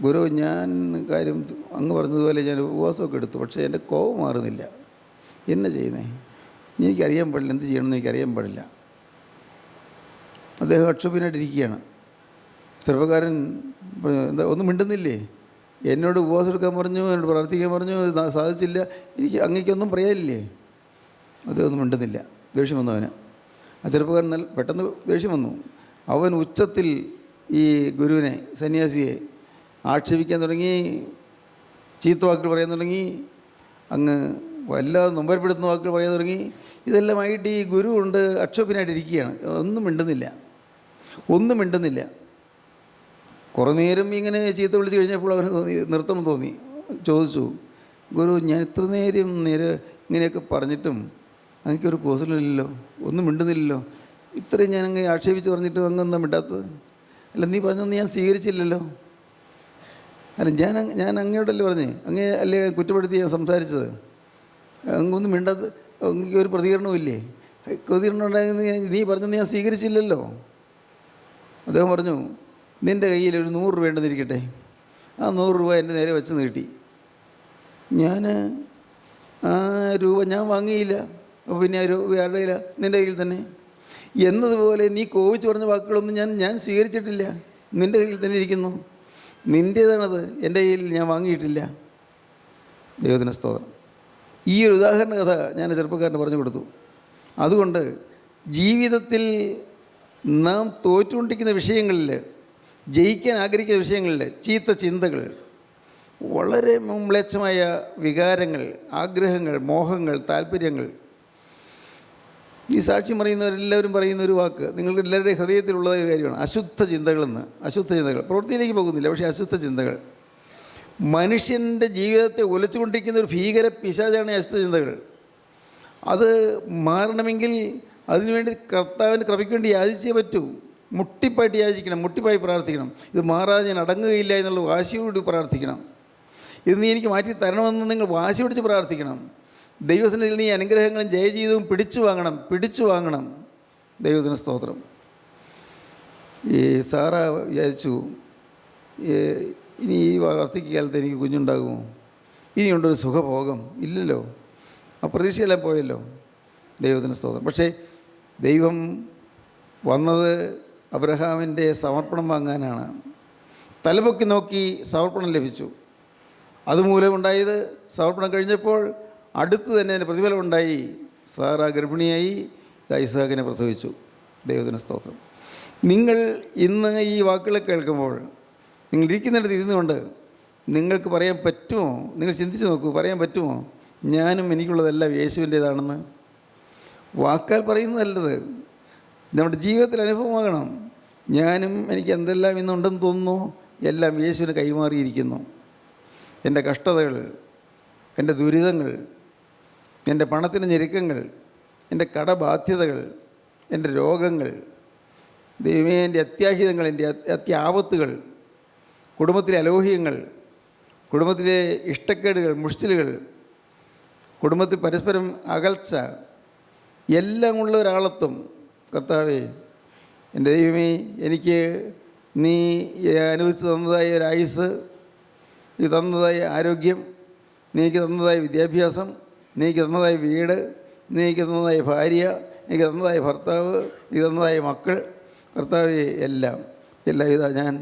ഗുരു, ഞാൻ കാര്യം അങ്ങ് പറഞ്ഞതുപോലെ ഞാൻ ഉപവാസമൊക്കെ എടുത്തു, പക്ഷേ എൻ്റെ കോപം മാറുന്നില്ല. എന്നാ ചെയ്യുന്നേ? എനിക്കറിയാൻ പാടില്ല, എന്ത് ചെയ്യണമെന്ന് എനിക്കറിയാൻ പാടില്ല. അദ്ദേഹം അക്ഷോഭ്യനായിട്ടിരിക്കുകയാണ്. ചെറുപ്പക്കാരൻ എന്താ ഒന്നും മിണ്ടുന്നില്ലേ? എന്നോട് ഉപവാസം എടുക്കാൻ പറഞ്ഞു, എന്നോട് പ്രാർത്ഥിക്കാൻ പറഞ്ഞു, അത് സാധിച്ചില്ല, എനിക്ക് അങ്ങേക്കൊന്നും പറയാനില്ലേ? അതൊന്നും മിണ്ടുന്നില്ല. ദേഷ്യം വന്നു അവന്. ആ ചെറുപ്പക്കാരൻ പെട്ടെന്ന് ദേഷ്യം വന്നു. അവൻ ഉച്ചത്തിൽ ഈ ഗുരുവിനെ, സന്യാസിയെ ആക്ഷേപിക്കാൻ തുടങ്ങി, ചീത്ത വാക്കുകൾ പറയാൻ തുടങ്ങി, അങ്ങ് വല്ലാതെ നൊമ്പരപ്പെടുത്തുന്ന വാക്കുകൾ പറയാൻ തുടങ്ങി. ഇതെല്ലാമായിട്ട് ഈ ഗുരു കൊണ്ട് അക്ഷോഭ്യനായിട്ടിരിക്കുകയാണ്. ഒന്നും മിണ്ടുന്നില്ല. കുറേ നേരം ഇങ്ങനെ ചീത്ത വിളിച്ച് കഴിഞ്ഞപ്പോൾ അവന് നിർത്തണം തോന്നി. ചോദിച്ചു, ഗുരു, ഞാൻ ഇത്ര നേരം ഇങ്ങനെയൊക്കെ പറഞ്ഞിട്ടും എനിക്കൊരു കോസലില്ലല്ലോ, ഒന്നും മിണ്ടുന്നില്ലല്ലോ. ഇത്രയും ഞാൻ അങ്ങ് ആക്ഷേപിച്ച് പറഞ്ഞിട്ടും അങ്ങൊന്നും മിണ്ടാത്തത്? അല്ല, നീ പറഞ്ഞൊന്നും ഞാൻ സ്വീകരിച്ചില്ലല്ലോ. അല്ല, ഞാൻ അങ്ങയോടല്ലേ പറഞ്ഞേ, അങ്ങേ അല്ലേ കുറ്റപ്പെടുത്തി ഞാൻ സംസാരിച്ചത്? അങ്ങൊന്നും മിണ്ടാത്ത, അങ്ങക്ക് ഒരു പ്രതികരണവും ഇല്ലേ? പ്രതികരണം ഉണ്ടായിരുന്നു, നീ പറഞ്ഞൊന്നും ഞാൻ സ്വീകരിച്ചില്ലല്ലോ. അദ്ദേഹം പറഞ്ഞു, നിൻ്റെ കയ്യിൽ ഒരു 100 രൂപ ഉണ്ടെന്നിരിക്കട്ടെ. ആ 100 രൂപ എൻ്റെ നേരെ വെച്ച് നീട്ടി. ഞാൻ ആ രൂപ ഞാൻ വാങ്ങിയില്ല. അപ്പോൾ പിന്നെ ആ രൂപ ആരുടെ കയ്യില? നിൻ്റെ കയ്യിൽ തന്നെ. എന്നതുപോലെ നീ കോപിച്ച് പറഞ്ഞ വാക്കുകളൊന്നും ഞാൻ സ്വീകരിച്ചിട്ടില്ല, നിൻ്റെ കയ്യിൽ തന്നെ ഇരിക്കുന്നു. നിൻ്റേതാണത്, എൻ്റെ കയ്യിൽ ഞാൻ വാങ്ങിയിട്ടില്ല. ദൈവത്തിന് സ്തോത്രം. ഈ ഒരു ഉദാഹരണ കഥ ഞാൻ ചെറുപ്പക്കാരന് പറഞ്ഞു കൊടുത്തു. അതുകൊണ്ട് ജീവിതത്തിൽ നാം തോറ്റുകൊണ്ടിരിക്കുന്ന വിഷയങ്ങളിൽ, ജയിക്കാൻ ആഗ്രഹിക്കുന്ന വിഷയങ്ങളിൽ ചീത്ത ചിന്തകൾ, വളരെ മ്ലേച്ഛമായ വികാരങ്ങൾ, ആഗ്രഹങ്ങൾ, മോഹങ്ങൾ, താല്പര്യങ്ങൾ, ഈ സാക്ഷ്യം പറയുന്നവരെല്ലാവരും പറയുന്ന ഒരു വാക്ക് നിങ്ങളുടെ എല്ലാവരുടെയും ഹൃദയത്തിലുള്ള ഒരു കാര്യമാണ്, അശുദ്ധ ചിന്തകളെന്ന്. അശുദ്ധ ചിന്തകൾ പ്രവൃത്തിയിലേക്ക് പോകുന്നില്ല, പക്ഷേ അശുദ്ധ ചിന്തകൾ മനുഷ്യൻ്റെ ജീവിതത്തെ ഉലച്ചുകൊണ്ടിരിക്കുന്ന ഒരു ഭീകര പിശാചാണ് അശുദ്ധ ചിന്തകൾ. അത് മാറണമെങ്കിൽ അതിനുവേണ്ടി കർത്താവിൻ്റെ കൃപയ്ക്ക് വേണ്ടി യാചിച്ചേ പറ്റൂ. മുട്ടിപ്പായിട്ട് യാചിക്കണം, മുട്ടിപ്പായി പ്രാർത്ഥിക്കണം. ഇത് മാറാതെ ഞാൻ അടങ്ങുകയില്ല എന്നുള്ള വാശിയോട് പ്രാർത്ഥിക്കണം. ഇത് നീ എനിക്ക് മാറ്റി തരണമെന്ന് നിങ്ങൾ വാശി പിടിച്ച് പ്രാർത്ഥിക്കണം. ദൈവസന്നിധിയിൽ നീ അനുഗ്രഹങ്ങളും ജയജീവിതവും പിടിച്ചു വാങ്ങണം. ദൈവത്തിന് സ്തോത്രം. ഈ സാറ വിചാരിച്ചു, ഇനി ഈ വാർദ്ധക്യ കാലത്ത് എനിക്ക് കുഞ്ഞുണ്ടാകുമോ? ഇനിയുണ്ടൊരു സുഖഭോഗം? ഇല്ലല്ലോ. ആ പ്രതീക്ഷയെല്ലാം പോയല്ലോ. ദൈവത്തിന് സ്തോത്രം. പക്ഷേ ദൈവം വന്നത് അബ്രഹാമിൻ്റെ സമർപ്പണം വാങ്ങാനാണ്. തലപൊക്കി നോക്കി സമർപ്പണം ലഭിച്ചു. അതുമൂലം ഉണ്ടായത് സമർപ്പണം കഴിഞ്ഞപ്പോൾ അടുത്ത് തന്നെ അതിന് പ്രതിഫലം ഉണ്ടായി. സാറ ഗർഭിണിയായി ഇസ്ഹാക്കിനെ പ്രസവിച്ചു. ദൈവത്തിന് സ്തോത്രം. നിങ്ങൾ ഇന്ന് ഈ വാക്കുകൾ കേൾക്കുമ്പോൾ നിങ്ങൾ ഇരിക്കുന്നിടത്ത് ഇരുന്നുകൊണ്ട് നിങ്ങൾക്ക് പറയാൻ പറ്റുമോ? നിങ്ങൾ ചിന്തിച്ച് നോക്കൂ, പറയാൻ പറ്റുമോ ഞാനും എനിക്കുള്ളതെല്ലാം യേശുവിൻ്റേതാണെന്ന്? വാക്കാൽ പറയുന്നതല്ലത്, നമ്മുടെ ജീവിതത്തിൽ അനുഭവമാകണം. ഞാനും എനിക്ക് എന്തെല്ലാം ഇന്നുണ്ടെന്ന് തോന്നുന്നു എല്ലാം യേശുവിന് കൈമാറിയിരിക്കുന്നു. എൻ്റെ കഷ്ടതകൾ, എൻ്റെ ദുരിതങ്ങൾ, എൻ്റെ പണത്തിൻ്റെ ഞെരുക്കങ്ങൾ, എൻ്റെ കടബാധ്യതകൾ, എൻ്റെ രോഗങ്ങൾ, ദൈവമേ എൻ്റെ അത്യാഹിതങ്ങൾ, എൻ്റെ അത്യാപത്തുകൾ, കുടുംബത്തിലെ അലോഹ്യങ്ങൾ, കുടുംബത്തിലെ ഇഷ്ടക്കേടുകൾ, മുഷ്ടിലുകൾ, കുടുംബത്തിൽ പരസ്പരം അകൽച്ച, എല്ലാം ഉള്ള ഒരാളത്വം. കർത്താവേ, എൻ്റെ ദൈവമേ, എനിക്ക് നീ അനുവദിച്ച് തന്നതായ ഒരു ആയുസ്, നീ തന്നതായ ആരോഗ്യം, നീക്ക് തന്നതായ വിദ്യാഭ്യാസം, നീക്ക് തന്നതായ വീട്, നീക്ക് തന്നതായ ഭാര്യ, എനിക്ക് തന്നതായ ഭർത്താവ്, നീ തന്നതായ മക്കൾ, കർത്താവേ, എല്ലാം ഇതാ ഞാൻ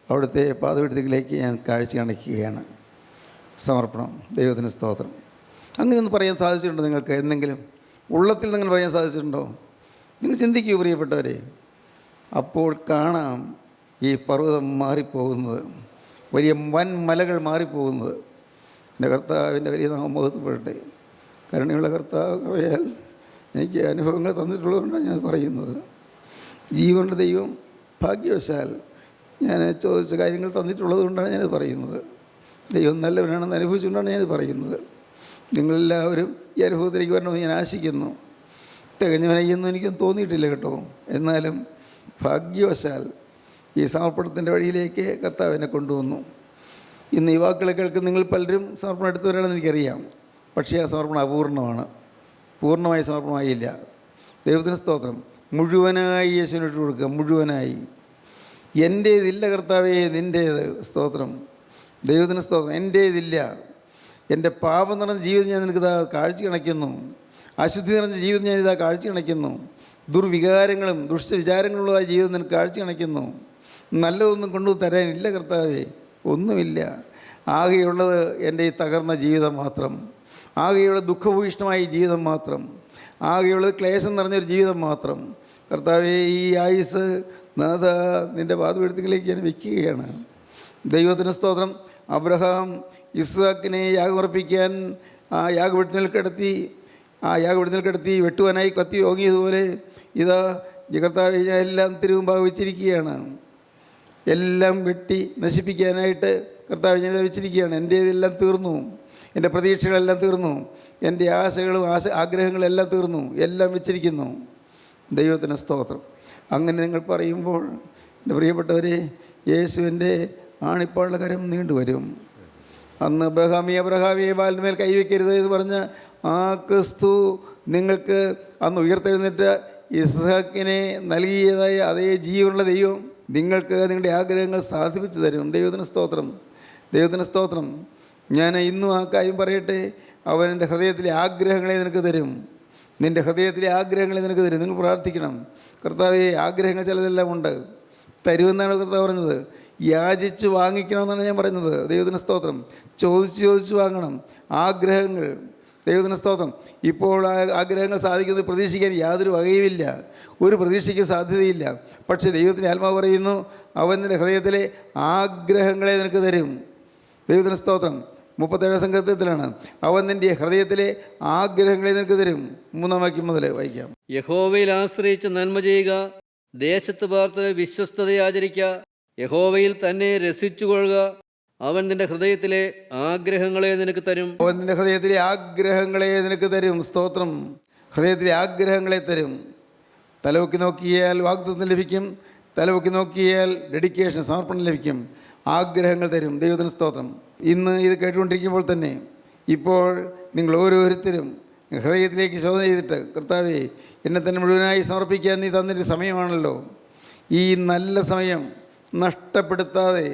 അവിടുത്തെ പാദപീഠത്തിലേക്ക് ഞാൻ കാഴ്ച കാണിക്കുകയാണ്. സമർപ്പണം. ദൈവത്തിന് സ്തോത്രം. അങ്ങനെയൊന്ന് പറയാൻ സാധിച്ചിട്ടുണ്ടോ നിങ്ങൾക്ക്? എന്തെങ്കിലും ഉള്ളത്തിൽ നിങ്ങൾ പറയാൻ സാധിച്ചിട്ടുണ്ടോ? നിങ്ങൾ ചിന്തിക്കൂ പ്രിയപ്പെട്ടവരെ. അപ്പോൾ കാണാം ഈ പർവ്വതം മാറിപ്പോകുന്നത്, വലിയ വൻ മലകൾ മാറിപ്പോകുന്നത്. എൻ്റെ കർത്താവിൻ്റെ വലിയ നാമം മഹത്വപ്പെടട്ടെ. കരുണയുള്ള കർത്താവ് കൃപയാൽ എനിക്ക് അനുഭവങ്ങൾ തന്നിട്ടുള്ളതുകൊണ്ടാണ് ഞാൻ പറയുന്നത്. ജീവൻ്റെ ദൈവം ഭാഗ്യവശാൽ ഞാൻ ചോദിച്ച കാര്യങ്ങൾ തന്നിട്ടുള്ളത് കൊണ്ടാണ് ഞാനത് പറയുന്നത്. ദൈവം നല്ലവനാണെന്ന് അനുഭവിച്ചുകൊണ്ടാണ് ഞാനത് പറയുന്നത്. നിങ്ങളെല്ലാവരും ഈ അനുഭവത്തിലേക്ക് വരണമെന്ന് ഞാൻ ആശിക്കുന്നു. തികഞ്ഞവനായിയൊന്നും എനിക്കും തോന്നിയിട്ടില്ല കേട്ടോ. എന്നാലും ഭാഗ്യവശാൽ ഈ സമർപ്പണത്തിൻ്റെ വഴിയിലേക്ക് കർത്താവ് എന്നെ കൊണ്ടുവന്നു. ഇന്ന് ഈ വാക്കുകളെ കേൾക്കുന്ന നിങ്ങൾ പലരും സമർപ്പണം എടുത്തവരാണെന്ന് എനിക്കറിയാം. പക്ഷേ ആ സമർപ്പണം അപൂർണമാണ്, പൂർണ്ണമായി സമർപ്പണമായില്ല. ദൈവത്തിന് സ്തോത്രം. മുഴുവനായി യേശുവിന് ഇട്ട് കൊടുക്കുക, മുഴുവനായി. എൻ്റേതില്ല കർത്താവേ, നിൻ്റേത്. സ്തോത്രം. ദൈവത്തിന് സ്തോത്രം. എൻ്റേതില്ല. എൻ്റെ പാപം നിറഞ്ഞ ജീവിതം ഞാൻ നിനക്കിതാ കാഴ്ച കണയ്ക്കുന്നു. അശുദ്ധി നിറഞ്ഞ ജീവിതം ഞാനിതാ കാഴ്ച കണയ്ക്കുന്നു. ദുർവികാരങ്ങളും ദുഷ്ടവിചാരങ്ങളുള്ളതായ ജീവിതം നിനക്ക് കാഴ്ച കണയ്ക്കുന്നു. നല്ലതൊന്നും കൊണ്ടു തരാനില്ല കർത്താവേ, ഒന്നുമില്ല. ആകെയുള്ളത് എൻ്റെ ഈ തകർന്ന ജീവിതം മാത്രം, ആകെയുള്ള ദുഃഖഭൂയിഷ്ടമായ ജീവിതം മാത്രം, ആകെയുള്ളത് ക്ലേശം നിറഞ്ഞൊരു ജീവിതം മാത്രം. കർത്താവേ, ഈ ആയുസ് നാഥ നിൻ്റെ പാദപീഠത്തിലേക്ക് ഞാൻ വയ്ക്കുകയാണ്. ദൈവത്തിന് സ്തോത്രം. അബ്രഹാം ഇസ്ഹാക്കിനെ യാഗമർപ്പിക്കാൻ ആ യാഗപീഠത്തിൽ കിടത്തി വെട്ടുവാനായി കത്തി ഓങ്ങിയതുപോലെ ഇതാ കർത്താവേ, ഞാൻ എല്ലാം തിരുമുമ്പാകെ വെച്ചിരിക്കുകയാണ്. എല്ലാം വെട്ടി നശിപ്പിക്കാനായിട്ട് കർത്താവ് ഞാൻ വെച്ചിരിക്കുകയാണ്. എൻ്റെ ഇതെല്ലാം തീർന്നു, എൻ്റെ പ്രതീക്ഷകളെല്ലാം തീർന്നു, എൻ്റെ ആശകളും ആഗ്രഹങ്ങളെല്ലാം തീർന്നു, എല്ലാം വെച്ചിരിക്കുന്നു. ദൈവത്തിന് സ്തോത്രം. അങ്ങനെ നിങ്ങൾ പറയുമ്പോൾ എൻ്റെ പ്രിയപ്പെട്ടവരെ, യേശുവിൻ്റെ ആണിപ്പാടുള്ള കരം നീണ്ടുവരും. അന്ന് അബ്രഹാമിയെ ബാലിന്മേൽ കൈവയ്ക്കരുത് എന്ന് പറഞ്ഞ ആ ക്രിസ്തു നിങ്ങൾക്ക് അന്ന് ഉയർത്തെഴുന്നേറ്റ ഇസ്ഹാക്കിനെ നൽകിയതായ അതേ ജീവനുള്ള ദൈവം നിങ്ങൾക്ക് നിങ്ങളുടെ ആഗ്രഹങ്ങൾ സാധിപ്പിച്ചു തരും. ദൈവത്തിന് സ്തോത്രം. ദൈവത്തിന് സ്തോത്രം. ഞാൻ ഇന്നും ആ കാര്യം പറയട്ടെ. അവൻ എൻ്റെ ഹൃദയത്തിലെ ആഗ്രഹങ്ങളെ നിനക്ക് തരും. നിൻ്റെ ഹൃദയത്തിലെ ആഗ്രഹങ്ങളെ നിനക്ക് തരും. നിങ്ങൾ പ്രാർത്ഥിക്കണം. കർത്താവേ, ആഗ്രഹങ്ങൾ ചിലതെല്ലാം ഉണ്ട്, തരുമെന്നാണ് കർത്താവ് പറഞ്ഞത്. യാചിച്ച് വാങ്ങിക്കണമെന്നാണ് ഞാൻ പറയുന്നത്. ദൈവത്തിന് സ്തോത്രം. ചോദിച്ച് വാങ്ങണം ആഗ്രഹങ്ങൾ. ദൈവത്തിന് സ്തോത്രം. ഇപ്പോൾ ആ ആഗ്രഹങ്ങൾ സാധിക്കുന്നത് പ്രതീക്ഷിക്കാൻ യാതൊരു വകയുമില്ല, ഒരു പ്രതീക്ഷയ്ക്ക് സാധ്യതയില്ല. പക്ഷേ ദൈവത്തിൻ്റെ ആത്മാവ് പറയുന്നു, അവൻ നിൻ്റെ ഹൃദയത്തിലെ ആഗ്രഹങ്ങളെ നിനക്ക് തരും. ദൈവത്തിന് സ്തോത്രം. 37 സങ്കീർത്തനത്തിലാണ് അവൻ നിൻ്റെ ഹൃദയത്തിലെ ആഗ്രഹങ്ങളെ നിനക്ക് തരും. 3-ാം വാക്യം മുതൽ വായിക്കാം. യഹോവയിൽ ആശ്രയിച്ച് നന്മ ചെയ്യുക, ദേശത്ത് പാർത്ത് വിശ്വസ്തതയാചരിക്കുക, യഹോവയിൽ തന്നെ രസിച്ചുകൊള്ളുക. അവൻ നിന്റെ ഹൃദയത്തിലെ ആഗ്രഹങ്ങളെ നിനക്ക് തരും. അവൻ നിന്റെ ഹൃദയത്തിലെ ആഗ്രഹങ്ങളെ നിനക്ക് തരും. സ്തോത്രം. ഹൃദയത്തിലെ ആഗ്രഹങ്ങളെ തരും. തലവൊക്കി നോക്കിയാൽ വാഗ്ദത്തം ലഭിക്കും. തലവൊക്കി നോക്കിയാൽ ഡെഡിക്കേഷൻ, സമർപ്പണം ലഭിക്കും. ആഗ്രഹങ്ങൾ തരും. ദൈവത്തിന് സ്തോത്രം. ഇന്ന് ഇത് കേട്ടുകൊണ്ടിരിക്കുമ്പോൾ തന്നെ ഇപ്പോൾ നിങ്ങൾ ഓരോരുത്തരും ഹൃദയത്തിലേക്ക് ശോധന ചെയ്തിട്ട്, കർത്താവേ, എന്നെ തന്നെ മുഴുവനായി സമർപ്പിക്കാൻ നീ തന്നൊരു സമയമാണല്ലോ. ഈ നല്ല സമയം നഷ്ടപ്പെടുത്താതെ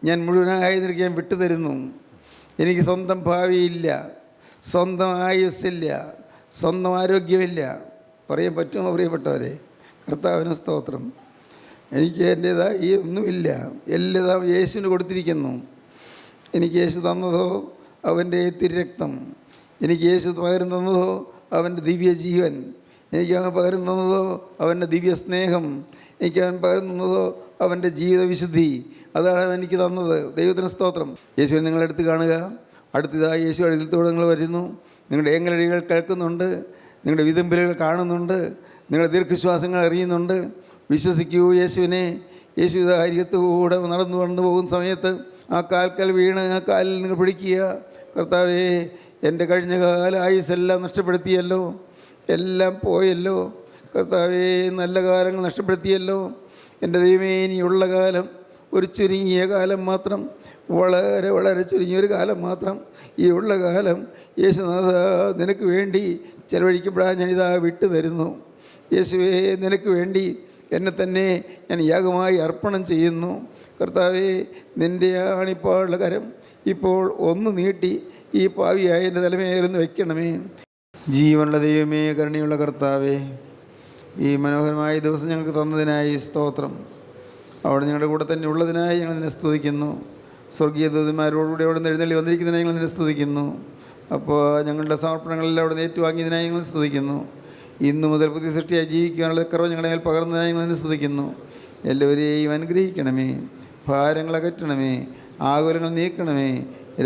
ഞാൻ മുഴുവനായി നിനക്ക് ഞാൻ വിട്ടുതരുന്നു. എനിക്ക് സ്വന്തം ഭാവിയില്ല, സ്വന്തം ആയുസ്സില്ല, സ്വന്തം ആരോഗ്യമില്ല, പറയാൻ പറ്റുമോ പ്രിയപ്പെട്ടവരെ? കർത്താവിന് സ്തോത്രം. എനിക്ക് എൻ്റേതായി ഒന്നുമില്ല, എല്ലാം യേശുവിന് കൊടുത്തിരിക്കുന്നു. എനിക്ക് യേശു തന്നതോ അവൻ്റെ തിരുരക്തം, എനിക്ക് യേശു പകരം തന്നതോ അവൻ്റെ ദിവ്യ ജീവൻ, എനിക്ക് അവൻ പകരം തന്നതോ അവൻ്റെ ദിവ്യ സ്നേഹം, എനിക്ക് അവൻ പകരം തന്നതോ അവൻ്റെ ജീവിത വിശുദ്ധി. അതാണ് അവൻ എനിക്ക് തന്നത്. ദൈവത്തിന് സ്തോത്രം. യേശുവിനെ നിങ്ങളെടുത്ത് കാണുക. അടുത്തതായി യേശു അഴുകത്തോടെ നിങ്ങൾ വരുന്നു. നിങ്ങളുടെ ഏങ്ങലടികൾ കേൾക്കുന്നുണ്ട്, നിങ്ങളുടെ വിതുമ്പലുകൾ കാണുന്നുണ്ട്, നിങ്ങളുടെ ദീർഘശ്വാസങ്ങൾ അറിയുന്നുണ്ട്. വിശ്വസിക്കൂ യേശുവിനെ. യേശു അരികത്തുകൂടെ നടന്നു പോകുന്ന സമയത്ത് ആ കാൽക്കൽ വീണ് ആ കാലിൽ നിങ്ങൾ പിടിക്കുക. കർത്താവേ, എൻ്റെ കഴിഞ്ഞ കാല ആയുസ്സെല്ലാം നഷ്ടപ്പെടുത്തിയല്ലോ, എല്ലാം പോയല്ലോ. കർത്താവേ, നല്ല കാലങ്ങൾ നഷ്ടപ്പെടുത്തിയല്ലോ. എൻ്റെ ദൈവമേ, ഇനിയുള്ള കാലം ഒരു ചുരുങ്ങിയ കാലം മാത്രം, വളരെ വളരെ ചുരുങ്ങിയൊരു കാലം മാത്രം. ഈ ഉള്ള കാലം യേശുനാഥ നിനക്ക് വേണ്ടി ചെലവഴിക്കപ്പെടാൻ ഞാനിതാ വിട്ടു തരുന്നു. യേശുവേ, നിനക്ക് വേണ്ടി എന്നെ തന്നെ ഞാൻ യാഗമായി അർപ്പണം ചെയ്യുന്നു. കർത്താവേ, നിൻ്റെ ആണിപ്പാടുള്ള കരം ഇപ്പോൾ ഒന്ന് നീട്ടി ഈ പാവിയായ എൻ്റെ തലമേലൊന്ന് വയ്ക്കണമേ. ജീവനുള്ള ദൈവമേ, കരുണയുള്ള കർത്താവേ, ഈ മനോഹരമായ ദിവസം ഞങ്ങൾക്ക് തന്നതിനായി സ്തോത്രം. അവിടെ ഞങ്ങളുടെ കൂടെ തന്നെ ഉള്ളതിനായി ഞങ്ങൾ നിന്നെ സ്തുതിക്കുന്നു. സ്വർഗീയ ദൂതന്മാരോടുകൂടി അവിടെ നിന്ന് എഴുന്നള്ളി വന്നിരിക്കുന്നതിനായി ഞങ്ങൾ നിന്നെ സ്തുതിക്കുന്നു. അപ്പോൾ ഞങ്ങളുടെ സമർപ്പണങ്ങളെല്ലാം അവിടെ നിന്ന് ഏറ്റുവാങ്ങിയതിനായി ഞങ്ങൾ സ്തുതിക്കുന്നു. ഇന്നു മുതൽ പുതിയ സൃഷ്ടിയായി ജീവിക്കാനുള്ള കർവ് ഞങ്ങളുടെ മേൽ പകർന്നതിനായി ഞങ്ങൾ നിന്നെ സ്തുതിക്കുന്നു. എല്ലാവരെയും അനുഗ്രഹിക്കണമേ, ഭാരങ്ങൾ അകറ്റണമേ, ആകുലങ്ങൾ നീക്കണമേ,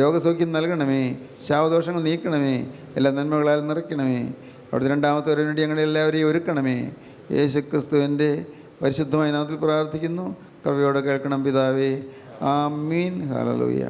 രോഗസൗഖ്യം നൽകണമേ, ശാപദോഷങ്ങൾ നീക്കണമേ, എല്ലാ നന്മകളാൽ നിറയ്ക്കണമേ. അവിടുത്തെ രണ്ടാമത്തെ വേണ്ടി ഞങ്ങളെ എല്ലാവരെയും ഒരുക്കണമേ. യേശുക്രിസ്തുവിൻ്റെ പരിശുദ്ധമായ നാമത്തിൽ പ്രാർത്ഥിക്കുന്നു. കൃപയോടെ കേൾക്കണം പിതാവേ. ആമീൻ. ഹല്ലേലൂയ.